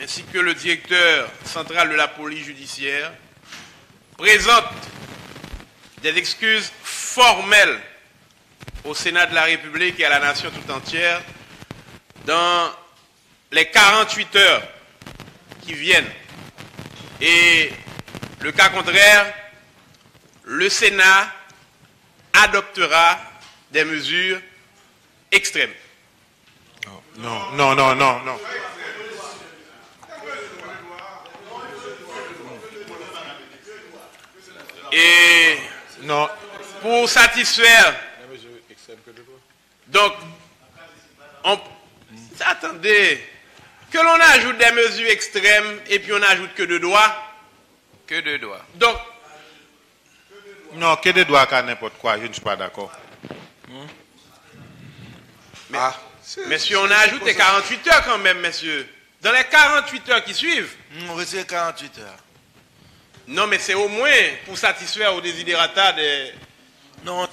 ainsi que le directeur central de la police judiciaire présentent des excuses formelles au Sénat de la République et à la nation tout entière dans les 48 heures qui viennent. Et le cas contraire, le Sénat adoptera des mesures extrêmes. Non. Et Non. pour satisfaire, donc, attendez, que l'on ajoute des mesures extrêmes et puis on n'ajoute que deux doigts. Que deux doigts. Donc, Non, que des doigts qu'à n'importe quoi, je ne suis pas d'accord. messieurs, on a ajouté 48 heures quand même, messieurs. Dans les 48 heures qui suivent. On retire 48 heures. Non, mais c'est au moins pour satisfaire aux desiderata des... Non.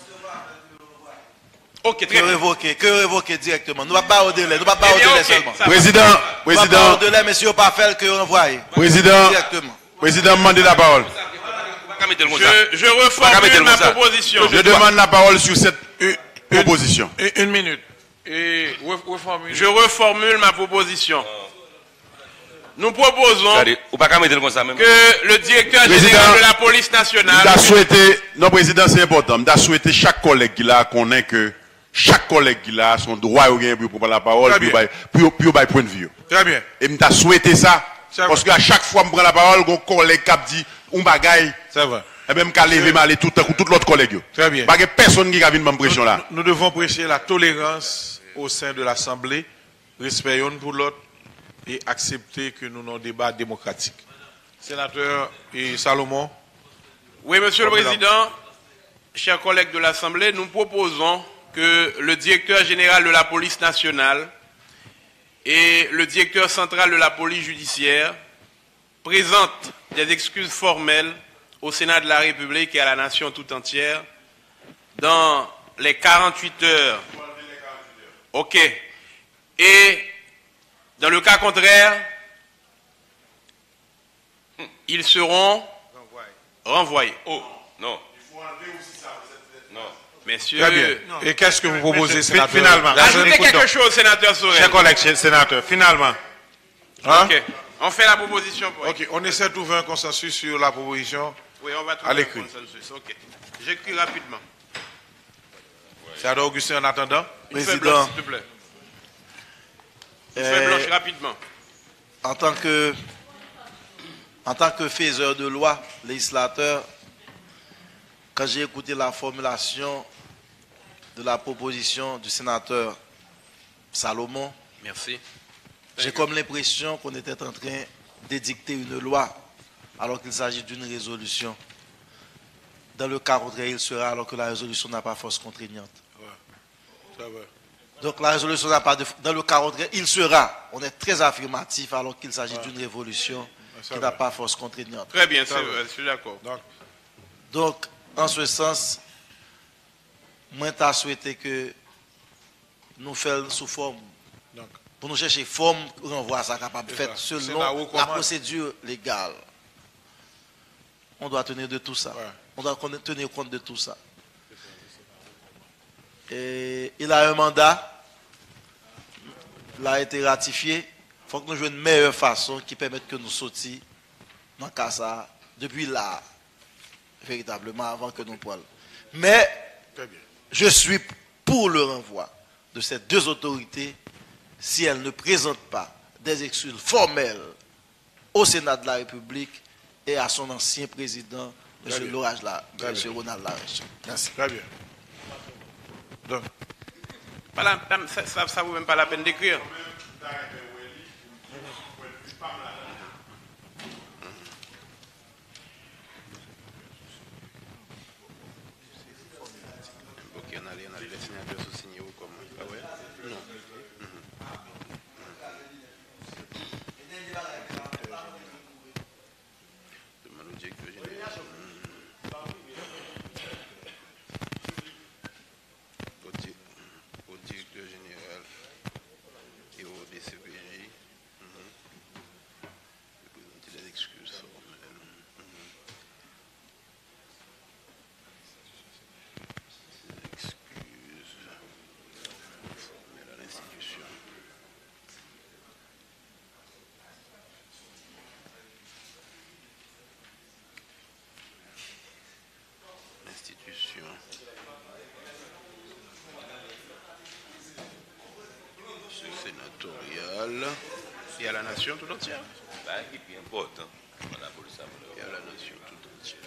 Ok, très Que bien. révoquer directement. Nous ne pas au délai, nous ne pas au délai seulement. Président, Nous ne pas au délai, monsieur, pas faire que renvoyer. Président, Directement. président, demandez la parole. Je reformule ma proposition. Je demande la parole sur cette proposition. Une minute. Je reformule ma proposition. Nous proposons que le directeur général de la police nationale... Non, président, c'est important. Je souhaité chaque collègue qui l'a connaît que chaque collègue qui a son droit au gain pour prendre la parole, pour point de vue. Très bien. Et je souhaité ça. Parce qu'à chaque fois que je prends la parole, un collègue qui dit un bagaille. C'est vrai. Et même qu'à lever mal tout l'autre collègue. Très bien. Pas que personne qui a vu une pression là. Nous devons prêcher la tolérance au sein de l'Assemblée, respect l'un pour l'autre et accepter que nous avons un débat démocratique. Sénateur et Salomon. Oui, monsieur le Président, chers collègues de l'Assemblée, nous proposons que le directeur général de la police nationale et le directeur central de la police judiciaire présentent des excuses formelles au Sénat de la République et à la nation tout entière dans les 48 heures. Ok. Et dans le cas contraire, ils seront renvoyés. Oh, non. Non. Messieurs, Très bien. Et qu'est-ce que vous proposez, sénateur? Finalement. Ajoutez quelque chose, sénateur Sorel. Chers collègues, sénateur, finalement. Hein? Ok. On fait la proposition pour... Ok, on essaie de trouver un consensus sur la proposition. Oui, on va À trouver l'écrit. un consensus. Ok. J'écris rapidement. Sénateur Augustin, en attendant. Une feuille Président. blanche, s'il te plaît. Une feuille blanche, rapidement. En tant que faiseur de loi, législateur, quand j'ai écouté la formulation de la proposition du sénateur Salomon, Merci. j'ai comme l'impression qu'on était en train d'édicter une loi alors qu'il s'agit d'une résolution. Dans le cas contraire, il sera alors que la résolution n'a pas force contraignante. Ça va. Donc la résolution n'a pas de... Dans le cas contraire, il sera. On est très affirmatif alors qu'il s'agit d'une révolution qui n'a pas force contraignante. Très bien, je suis d'accord. Donc, en ce sens, moi, je souhaité que nous fassions sous forme. Donc. Pour nous chercher forme, renvoi ça capable de faire selon la procédure légale. On doit tenir de tout ça. Ouais. On doit tenir compte de tout ça. Et il a un mandat. Il a été ratifié. Il faut que nous jouions une meilleure façon qui permette que nous sortions dans le cas ça depuis là, véritablement, avant que nous parlions. Mais je suis pour le renvoi de ces deux autorités si elles ne présentent pas des excuses formelles au Sénat de la République et à son ancien président, M. Ronald Larche. Merci. Très bien. Donc. Ça vaut même pas la peine d'écrire. Ok, on a les signatures sous-signées ou comment? Ah ouais? Non. Demande au directeur général. Au directeur général et au DCPJ sénatoriale et à la nation tout entière. Qui est important. Voilà, pour ça. Et à la nation tout entière.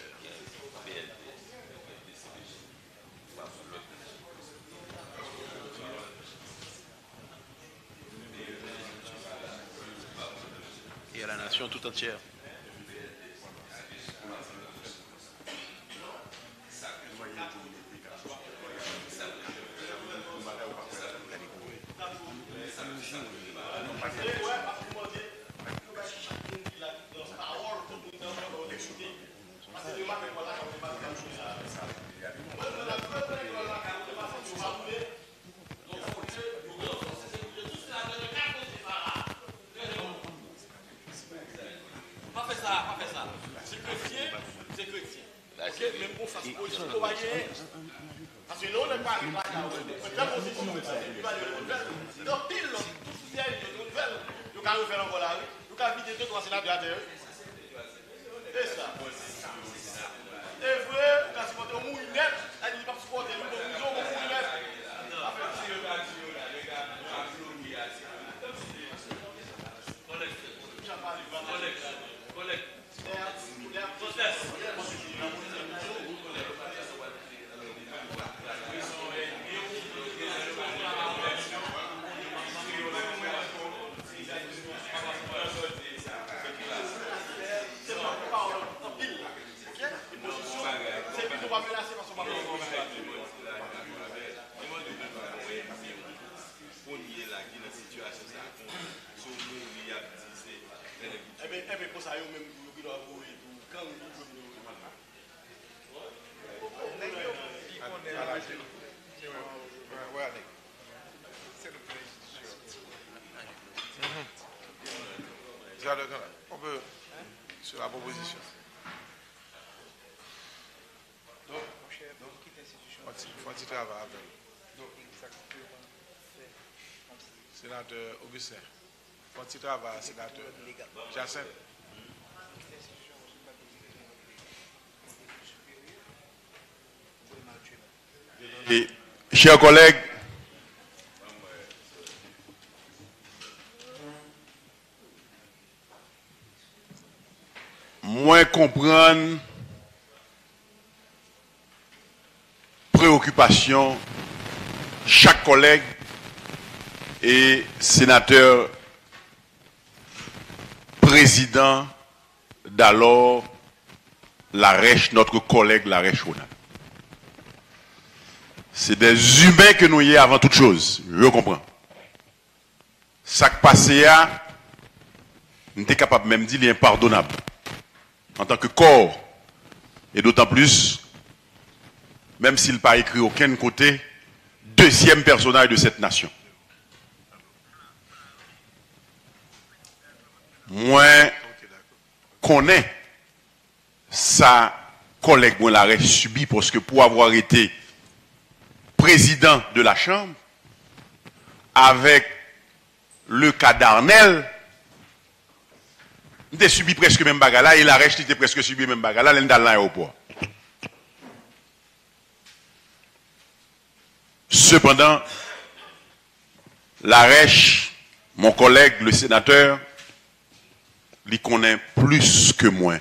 Et à la nation tout entière. Parce que là, on n'est pas arrivé à la position. Donc, pile, tout ce qui est nouvelle, nous allons faire encore la rue, nous allons vider 2-3 sénateurs à terre. Et ça. Et vrai, quand c'est votre mouille net, elle dit pas supporter, nous devons mouille net. On peut, sur la proposition. Donc, faut un petit travail avec. Sénateur Augustin. Faut un petit travail, sénateur Jacinthe. Et, chers collègues, moins comprendre préoccupation chaque collègue et sénateur président d'alors Larèche, notre collègue Larèche Ronald. C'est des humains que nous y est avant toute chose, je comprends. Ça qui passé là, nous sommes capables même de dire qu'il est impardonnable. En tant que corps, et d'autant plus, même s'il n'a pas écrit aucun côté, deuxième personnage de cette nation. Moi, connais sa collègue, moi, l'arrêt subi, parce que pour avoir été président de la Chambre, avec le cas d'Arnel, il a subi presque le même bagala et l'arrêt était presque subi le même bagala, il est dans l'aéroport. Cependant, Larèche, mon collègue, le sénateur, il connaît plus que moi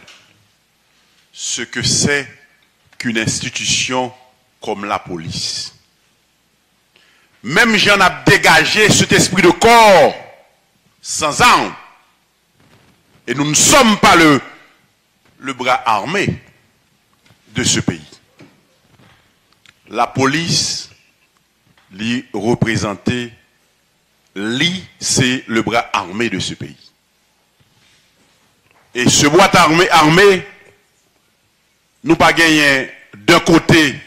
ce que c'est qu'une institution comme la police. Même j'en ai dégagé cet esprit de corps sans armes. Et nous ne sommes pas le bras armé de ce pays. La police, l'y représenter, c'est le bras armé de ce pays. Et ce bras armé, nous pas gagné d'un côté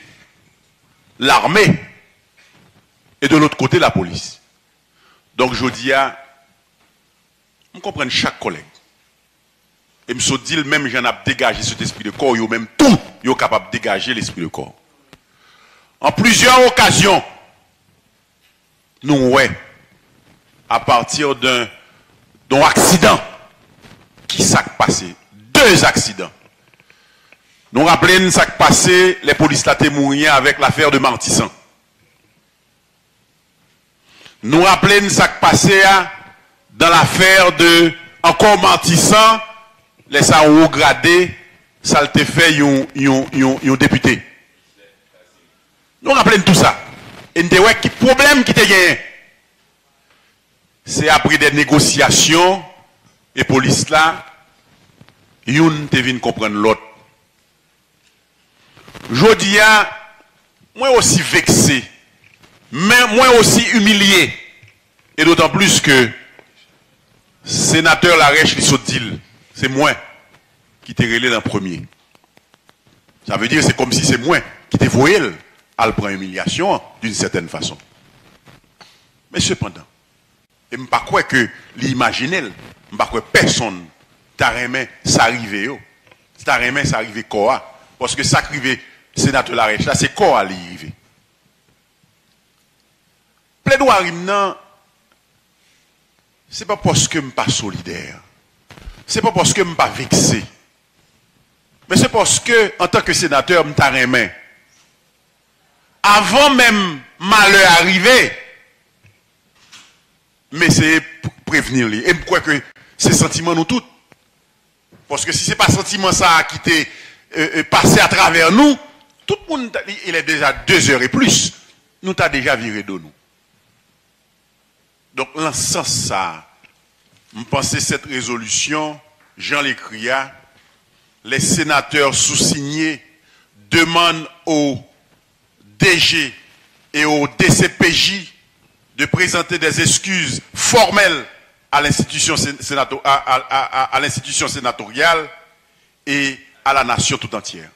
l'armée et de l'autre côté la police. Donc je dis à, on comprend chaque collègue. Et je me dis même j'en ai dégagé cet esprit de corps, yo même tout, yo capable de dégager l'esprit de corps. En plusieurs occasions, nous ouais, à partir d'un accident qui s'est passé, 2 accidents. Nous rappelons ce qui s'est passé, les policiers étaient morts avec l'affaire de Martissan. Nous rappelons ce qui s'est passé dans l'affaire de, encore mentissant, laisse à haut gradé, ça le fait un député. Nous rappelons tout ça. Et nous avons qui problème qui te gagné. C'est après des négociations, et police là, une te vient comprendre l'autre. Je dis, moi aussi vexé, mais moi aussi humilié. Et d'autant plus que sénateur Larèche, c'est moi qui t'ai relé dans le premier. Ça veut dire que c'est comme si c'est moi qui t'ai voyé à le prendre humiliation d'une certaine façon. Mais cependant, et je ne pas croire que l'imaginer, je ne pas croire que personne t'a remis ça arrivé. T'a remis ça arrivé quoi? Parce que ça arrivé sénateur Larèche, là c'est quoi à l'arrivée? Plaidoirie non, c'est pas parce que je ne suis pas solidaire. C'est pas parce que je ne suis pas vexé. Mais c'est parce que, en tant que sénateur, je t'ai remis. Avant même malheur arrivé, mais c'est prévenir lui. Et je crois que c'est sentiment nous tous. Parce que si ce n'est pas sentiment ça qui t'est passé à travers nous, tout le monde, il est déjà 2 heures et plus, nous t'a déjà viré de nous. Donc, dans ce sens, ça, je pense que cette résolution, Jean l'écria, les sénateurs sous-signés demandent au DG et au DCPJ de présenter des excuses formelles à l'institution sénatoriale et à la nation tout entière.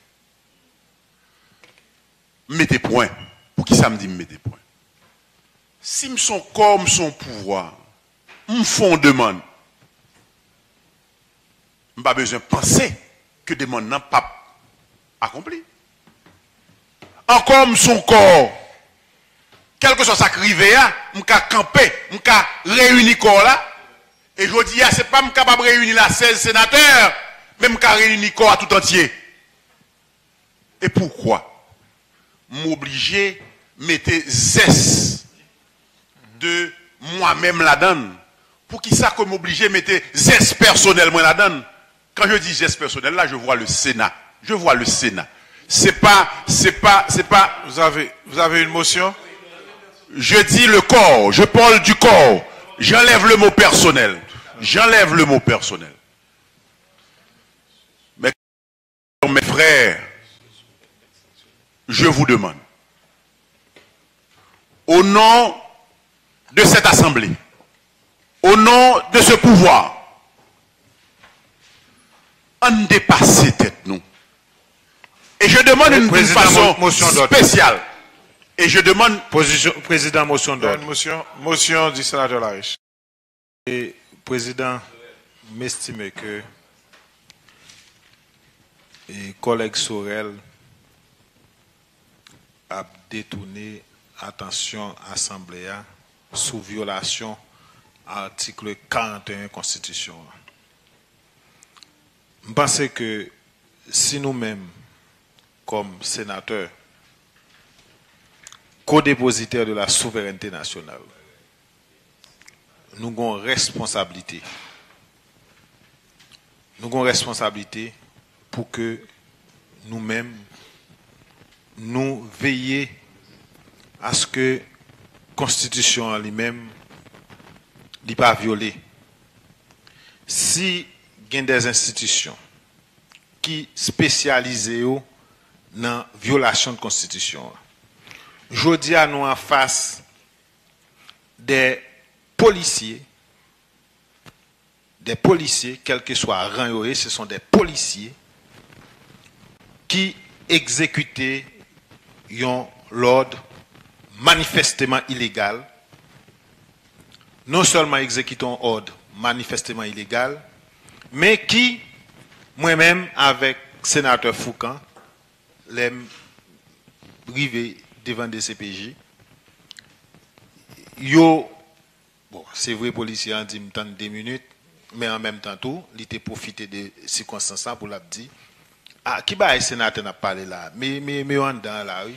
Mettez point. Pour qui ça me dit mettez point? Si me sont comme son pouvoir, me font demande, je n'ai pas besoin de penser que demande n'a pas accompli. Encore son corps, quel que soit sa crivé, je peux camper, je peux réunir corps là. Et je dis, ce n'est pas capable de réunir la 16 sénateurs, mais je peux réunir corps tout entier. Et pourquoi? M'obliger à mettre zeste de moi-même là-dedans. Pour qui ça que m'obliger à mettre zeste personnel moi là-dedans? Quand je dis geste personnel, là, je vois le Sénat. Je vois le Sénat. C'est pas. Vous avez une motion? Je dis le corps. Je parle du corps. J'enlève le mot personnel. J'enlève le mot personnel. Mais, mes frères, je vous demande, au nom de cette assemblée, au nom de ce pouvoir, on dépasse tête nous. Et je demande une façon spéciale. Et je demande... Président, motion d'ordre. Motion du sénateur Larèche. Et président, m'estime que et collègue Sorel a détourné attention assemblée sous violation à l'article 41 Constitution. Je pense que si nous-mêmes, comme sénateurs, co-dépositaires de la souveraineté nationale, nous avons responsabilité. Nous avons responsabilité pour que nous-mêmes, nous veillions à ce que la Constitution en lui-même n'est pas violée. Si il y a des institutions qui spécialisent dans la violation de la Constitution, je dis à nous en face des policiers, quel que soit rang, ce sont des policiers qui exécutaient l'ordre manifestement illégal, non seulement exécutant ordre manifestement illégal, mais qui, moi-même, avec le sénateur Foucan, l'aime rivé devant des CPJ, bon, c'est vrai, policier en dit 2 minutes, mais en même temps, tout, il était profité de circonstances pour l'a dit. Ah, qui va le sénateur n'a parlé là? Mais on dans là, oui.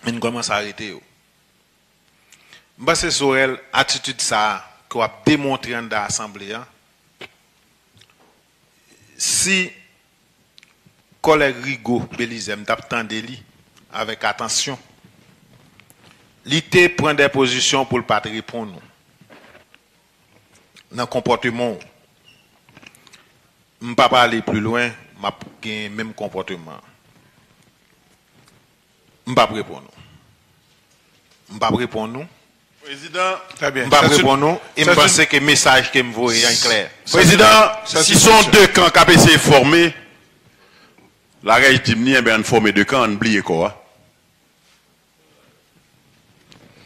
Mais nous commençons à arrêter. Je pense que Sorel, attitude ça, qu'on a démontré dans l'Assemblée, si collègue Rigo Belizem t'attendait avec attention, l'ité prend des positions pour ne pas répondre dans le comportement. Je ne peux pas aller plus loin, je vais le même comportement. Je ne peux pas répondre. Je ne peux pas répondre. Président, Très bien. Je ne peux pas répondre. Et je pense que le message que je me est clair. Président, si sont deux camps KPC formés, la règle dit on forme deux camps, on oublie quoi?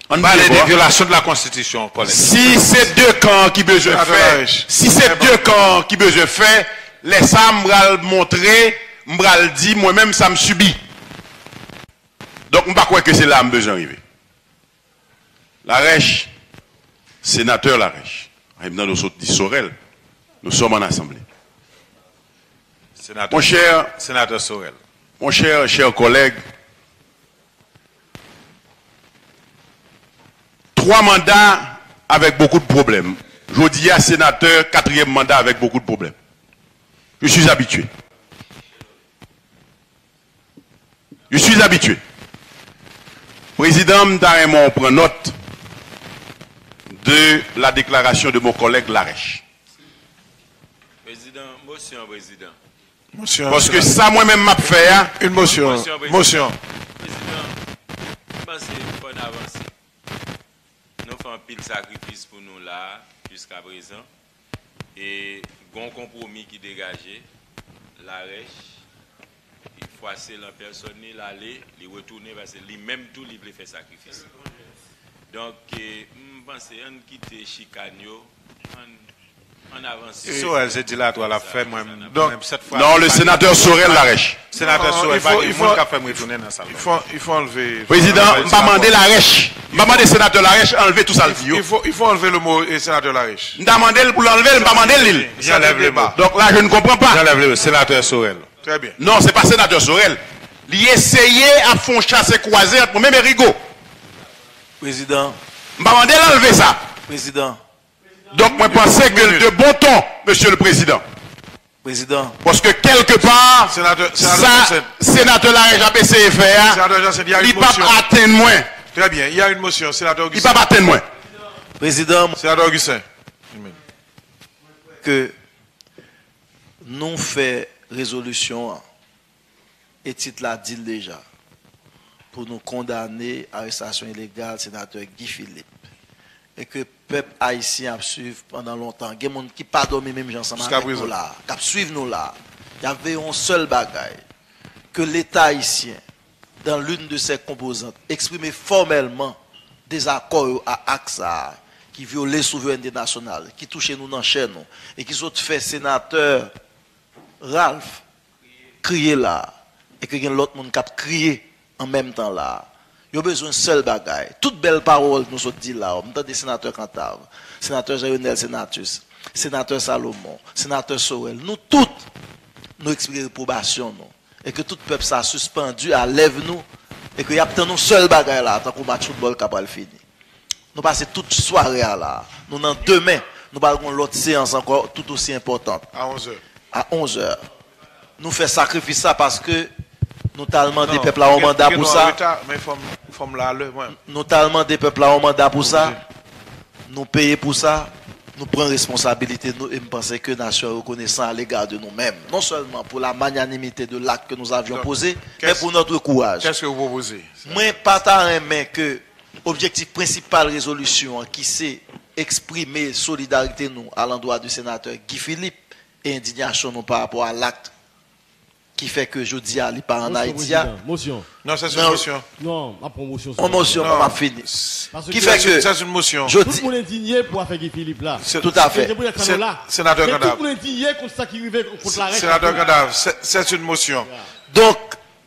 On parle des violations de la Constitution. Si c'est deux camps qui besoin faire, si c'est deux camps qui besoin faire, laissez-moi me montrer, me dire moi-même ça me subit. Donc je ne crois pas que c'est là que je besoin d'arriver. Larèche, sénateur Larèche, nous autres dit Sorel, nous sommes en assemblée. Sénateur, mon cher sénateur Sorel. Mon cher collègue, 3 mandats avec beaucoup de problèmes. Je dis à sénateur, 4e mandat avec beaucoup de problèmes. Je suis habitué. Je suis habitué. Président Mdarémon prend note de la déclaration de mon collègue Larèche. Président, motion, président. motion. Parce que ça, moi-même, m'a fait. Hein? Une motion. Motion. Président, je pense qu'il faut avancer. Nous faisons pile sacrifice pour nous là, jusqu'à présent. Et bon compromis qui dégagé, Larèche, il faut assez la personne l'aller, les retourner parce que lui-même tout, il veut faire sacrifice. Donc, je pense qu'on quitte Chicanio, on avance. Sorel, j'ai dit là, toi, la fait moi-même. Donc, cette fois. Non, le sénateur Sorel Larèche. Sénateur Sorel, il faut me retourner dans la salle. Il faut enlever. Président, je vais demander Larèche. Je vais demander sénateur Larèche enlever tout ça. Il faut enlever le mot sénateur Larèche. Je vais demander pour l'enlever, je vais demander l'île. J'enlève le mot. Donc là, je ne comprends pas. J'enlève le sénateur Sorel. Très bien. Non, ce n'est pas sénateur Sorel. Il essayait à faire chasser croiser pour même Rigaud. Président, Je vais demander d'enlever ça. président, Donc, moi, je pensais que de bon ton, monsieur le président. président, Parce que quelque part, Sénateur sénateur Larèche a essayé de faire, Sénateur Janssen, il y a il une ne peut motion. pas atteindre moins. Très bien, il y a une motion. Sénateur Il ne Augustin. peut pas atteindre moins. président, Sénateur Augustin. que nous faisons résolution et titre l'a dit déjà pour nous condamner à arrestation illégale sénateur Guy Philippe et que le peuple haïtien a suivi pendant longtemps. Il y a des gens qui pas dormi même ensemble avec nous là, qui suivent nous là. Il y avait un seul bagaille que l'État haïtien dans l'une de ses composantes exprimait formellement des accords à AXA qui violait la souveraineté nationale, qui touchait nous dans la chaîne, et qui sont fait sénateur Ralph crier là, et que l'autre monde qui a crié en même temps là. Il y a besoin de seul bagaille. Toute belle parole nous sont dit là. On entend des sénateurs Cantave, sénateur Jaronel Senatus, sénateur Salomon, sénateur Sorel. Nous toutes, nous exprimer reprobation nous. Et que tout peuple s'est suspendu à lève nous. Et qu'il y a peut-être un seul bagaille là, tant qu'on match football capable fini. Nous passons toute soirée là. Nous dans demain, nous avons l'autre séance encore tout aussi importante. À 11h. À 11h. Nous faisons sacrifice ça parce que nous avons demandé peuple à un mandat pour ça. Mais Nous avons demandé peuple à un mandat pour ça. Nous payons pour ça. Nous prenons responsabilité nous, et nous pensons que la nation est reconnaissante à l'égard de nous-mêmes. Non seulement pour la magnanimité de l'acte que nous avions posé, mais pour notre courage. Qu'est-ce que vous proposez? Moi, pas tant que l'objectif principal résolution qui c'est exprimer solidarité nous à l'endroit du sénateur Guy Philippe et indignation nous par rapport à l'acte qui fait que je dis à l'IPA en Haïti. Motion. Non, c'est une motion. Non, ma promotion. En motion, on va finir. Qui fait que c'est une motion. Je tout dis, le monde est indigné pour faire Guy Philippe là. tout à fait. Sénateur Tout Cantave. le monde est indigné contre ça qui arrive contre la règle. Sénateur Cantave, c'est une motion. Donc,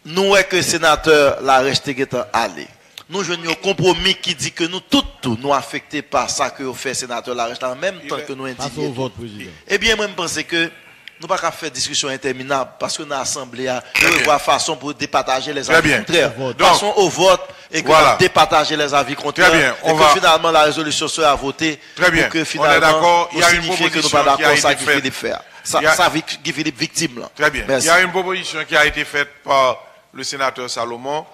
nous voyons que le sénateur la reste allé. Nous jouons un compromis qui dit que nous tous nous affectés par ça que fait sénateur la reste en même temps que nous Passons au indignés. vote, président. Eh bien, moi, je pense que nous ne pouvons pas faire discussion interminable parce que dans l'Assemblée, nous avons façon pour départager les Très bien. contraires. Donc, Passons au vote et que Voilà. départager les avis contraires. Très bien, Et que finalement la résolution soit votée. Très bien. Pour que On est finalement, d'accord. Il y a une signifier que nous proposition pas qui a d'accord ça été Guy Philippe fait. Ça Guy Philippe victime là. Très bien. Merci. Il y a une proposition qui a été faite par le sénateur Salomon.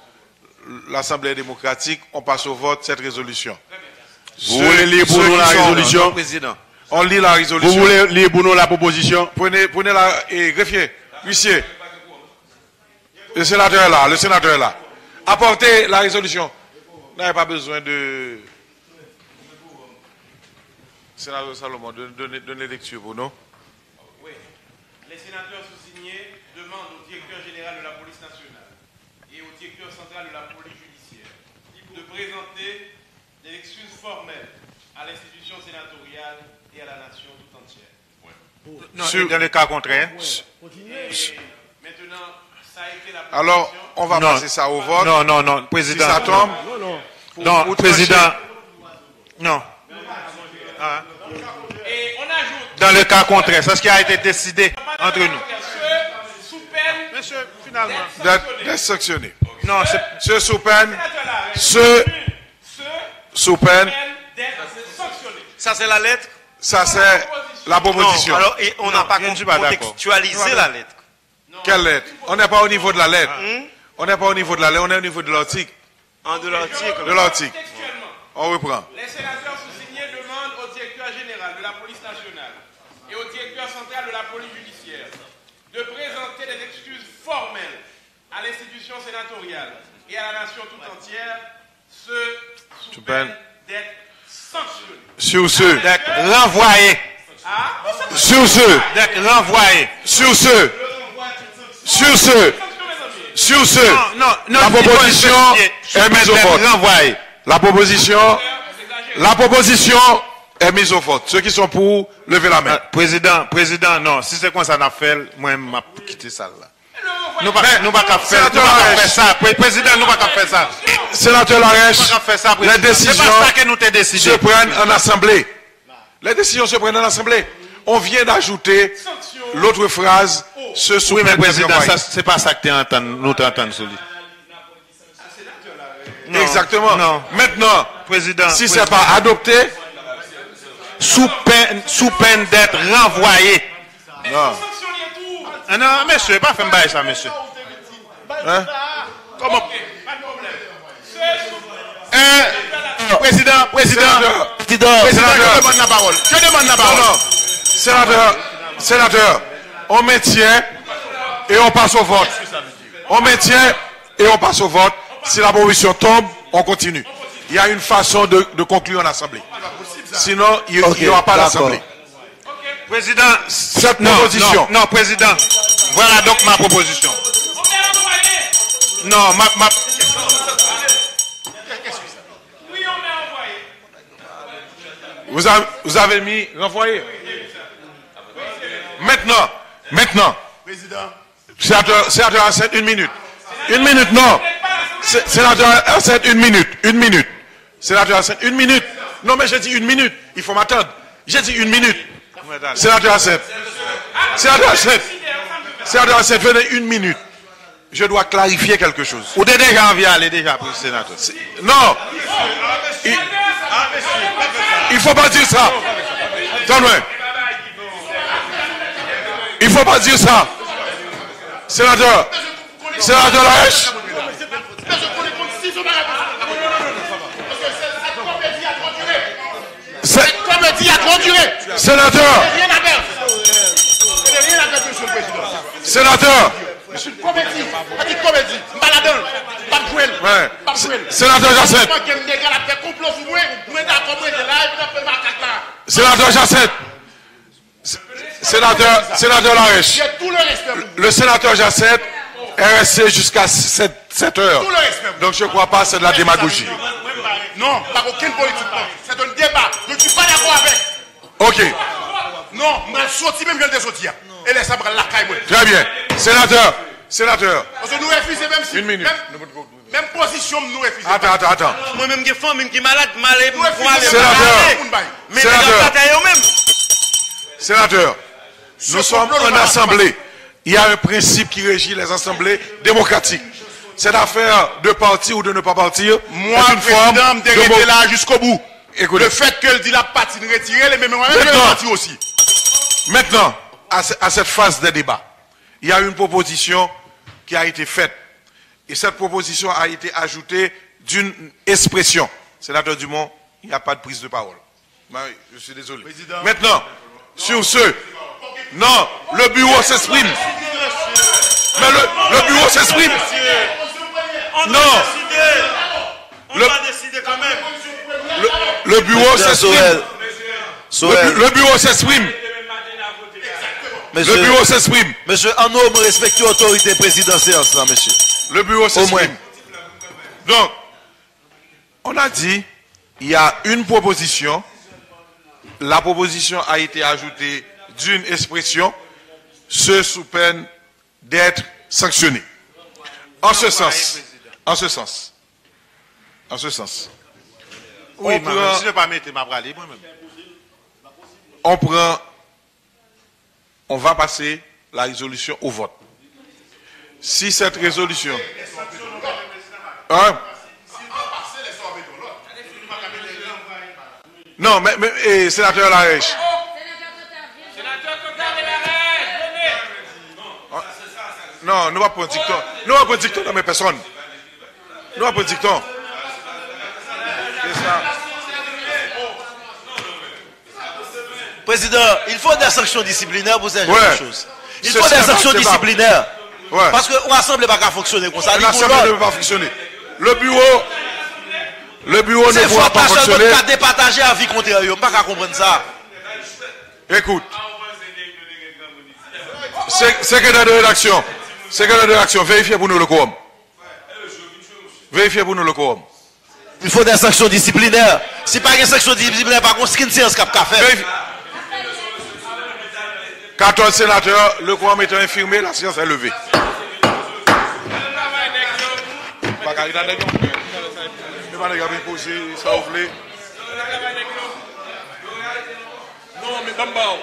L'Assemblée démocratique, on passe au vote cette résolution. Vous voulez lire pour nous la résolution? Président. On lit la résolution. Vous voulez lire pour nous la proposition? Prenez la greffier, huissier. Le sénateur est là. Apportez la résolution. Vous n'avez pas besoin de... Sénateur Salomon, donnez lecture pour nous. Oui. Les sénateurs sous-signés demandent au directeur général de la police nationale et au directeur central de la police judiciaire de présenter des excuses formelles à l'institution sénatoriale et à la nation tout entière. Dans le cas contraire. Et maintenant, ça a été la position. Alors, on va passer ça au vote. Non, Si président. ça tombe, Non, président. Non. Et on ajoute. Dans le cas contraire, c'est ce qui a été décidé entre nous. Ceux sous peine Monsieur, finalement. d'être sanctionné. Non, c'est. Ceux sous peine, ceux sous peine, d'être sanctionnés. Ça c'est la lettre. ça c'est la proposition. Non, alors on n'a pas je ne suis pas d'accord. contextualisé la lettre. Quelle lettre? On n'est pas au niveau de la lettre. On n'est pas au niveau de la lettre, on est au niveau de l'article. En de l'article. De l'article. Textuellement, On reprend. les sénateurs sous-signés demandent au directeur général de la police nationale et au directeur central de la police judiciaire de présenter des excuses formelles à l'institution sénatoriale et à la nation tout entière, ceux sous peine d'être sanctionnés. Sur ceux. D'être renvoyé. Sur ceux. D'être renvoyé. Sur ceux. Sur ceux. Sur ceux. Non, La proposition est mise au vote. Renvoyé. La proposition est mise au vote. Ceux qui sont pour, levez la main. Président, non. Si c'est comme ça, on a fait, moi, je vais quitter ça là. Nous pas qu'à faire ça. Président, nous pas qu'à faire ça. Sénateur Nous Larèche, pas qu'à faire ça. les décisions C'est pas ça que nous t'ai décidé. se prennent en assemblée. Les décisions se prennent en assemblée. On vient d'ajouter l'autre phrase, ce sous Oui, mais peine d'être président, renvoyé. ça, c'est pas ça que nous t'entendons sur lui. Non, Exactement. Non. Maintenant, Président. si c'est pas adopté, sous peine d'être renvoyé. non. Ah non, monsieur, pas faire bailler ça, monsieur. Hein? Comment? Pas de problème. Président, Sénateur, je demande la parole. Sénateur, on maintient et on passe au vote. On maintient et on passe au vote. Si la proposition tombe, on continue. Il y a une façon de conclure en assemblée. Sinon, il n'y aura pas d'assemblée. Président, Cette proposition. Non, président. Voilà donc ma proposition. Non, ma. Oui, on est envoyé. Vous avez mis renvoyer. Maintenant. Président. Sénateur Ancet, une minute. Une minute, non. Sénateur Ancet, une minute. Sénateur Ancet, une minute. Non, mais j'ai dit une minute. Il faut m'attendre. J'ai dit une minute. Sénateur Ancet. Sénateur Ancet, venez une minute. Je dois clarifier quelque chose. Ou déjà envie aller déjà pour le sénateur. Non. Il faut pas dire ça. Donne-moi. Il faut pas dire ça. Sénateur Larèche. Cette comédie a trop duré. Sénateur. Rien à perdre. Rien à perdre, monsieur le président. Sénateur. C'est une comédie. C'est une comédie. Baladin. Pas de jouer. Ouais. Pas de jouer. Sénateur Jacette. Moi, qui aime des gars, la fait complot sur moi. Moi, d'accord, moi, de là, et puis après, ma caca là. Sénateur Jacette. Sénateur Larèche. J'ai tout le respect pour vous. Le sénateur Jacette est resté jusqu'à 7 heures. Tout le respect. Donc je ne crois pas que c'est de la démagogie. Non, pas aucune politique. Non. C'est un débat. Je ne suis pas d'accord avec. Ok. Non, je sorti même, je le sortir. Et laisse ça prendre la caille, moi. Très bien. Sénateur. Parce que nous refusons même si. Une minute. Même position, nous refusons. Attends. Moi-même, j'ai femme qui est malade, malade. Nous refusons. Sénateur. Mais les gens même. Sénateur. Nous sommes en assemblée. Il y a un principe qui régit les assemblées démocratiques. cette affaire de partir ou de ne pas partir, Moi, est une forme président, me de dérété là jusqu'au bout. Écoutez. Le fait qu'elle dit la partie de retirer, les mêmes moi-même, je vais partir aussi. Maintenant, à cette phase de débat, il y a une proposition qui a été faite. Et cette proposition a été ajoutée d'une expression. Sénateur Dumont, il n'y a pas de prise de parole. Oui, je suis désolé. Président. Maintenant, sur ce, non, le bureau s'exprime. Mais le bureau s'exprime. Non. On va décider quand même. Le bureau s'exprime. Le bureau s'exprime. Le bureau s'exprime. Monsieur, en homme, respectez l'autorité présidentielle, ça, monsieur. Le bureau s'exprime. Donc, on a dit, il y a une proposition. La proposition a été ajoutée d'une expression, ce sous peine d'être sanctionné. En ce sens. Oui, on prend- si je ne pas mettre ma bralée, moi-même. on va passer la résolution au vote. Si cette résolution... Hein? Non, mais sénateur Larèche. Non, nous ne pas dicton. Nous ne pas dicton dans mes personnes. Nous ne pas dicton. C'est ça. Président, il faut des sanctions disciplinaires pour ces Ouais. choses. Il C'est faut des ça, sanctions c'est pas- disciplinaires. Ouais. Parce qu'on l'Assemblée va pas fonctionner comme ça. L'Assemblée ne peut pas fonctionner. Le bureau ne C'est pourra faut pas pas seulement fonctionner. qu'à départager à vie contraire. On ne peut pas comprendre ça. Écoute. Secrétaire de rédaction, vérifiez pour nous le quorum. Vérifiez pour nous le quorum. Il faut des sanctions disciplinaires. Si pas des sanctions disciplinaires, par contre, ce qui ne séance qu'a fait. Vérifiez. 14 sénateurs, le quorum étant infirmé, la séance est levée. Non, mais d'abord.